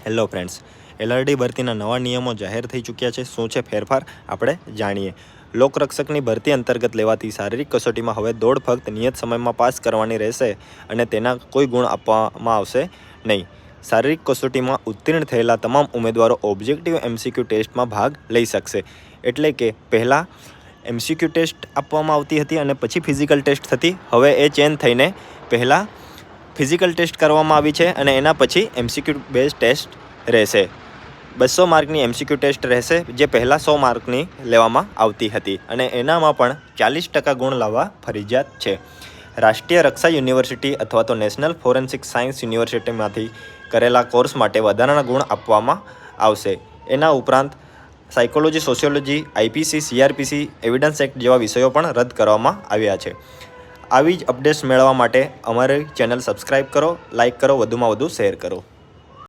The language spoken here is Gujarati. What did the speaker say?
હેલો ફ્રેન્ડ્સ, એલઆરડી ભરતીના નવા નિયમો જાહેર થઈ ચૂક્યા છે। શું છે ફેરફાર આપણે જાણીએ। લોકરક્ષકની ભરતી અંતર્ગત લેવાતી શારીરિક કસોટીમાં હવે દોડ ફક્ત નિયત સમયમાં પાસ કરવાની રહેશે અને તેના કોઈ ગુણ આપવામાં આવશે નહીં। શારીરિક કસોટીમાં ઉત્તીર્ણ થયેલા તમામ ઉમેદવારો ઓબ્જેક્ટિવ MCQ ટેસ્ટમાં ભાગ લઈ શકશે। એટલે કે પહેલાં MCQ ટેસ્ટ આપવામાં આવતી હતી અને પછી ફિઝિકલ ટેસ્ટ થતી। હવે એ ચેન્જ થઈને પહેલાં ફિઝિકલ ટેસ્ટ કરવામાં આવી છે અને એના પછી MCQ બેઝ ટેસ્ટ રહેશે। 200 માર્કની MCQ ટેસ્ટ રહેશે, જે પહેલાં 100 માર્કની લેવામાં આવતી હતી અને એનામાં પણ 40% ગુણ લાવવા ફરજિયાત છે। રાષ્ટ્રીય રક્ષા યુનિવર્સિટી અથવા તો નેશનલ ફોરેન્સિક સાયન્સ યુનિવર્સિટીમાંથી કરેલા કોર્સ માટે વધારાના ગુણ આપવામાં આવશે। એના ઉપરાંત psychology, sociology, IPC, CRPC, evidence act જેવા વિષયો પણ રદ કરવામાં આવ્યા છે। આવી જ અપડેટ્સ મેળવવા માટે અમારી ચેનલ સબસ્ક્રાઈબ કરો, લાઇક કરો, વધુમાં વધુ શેર કરો।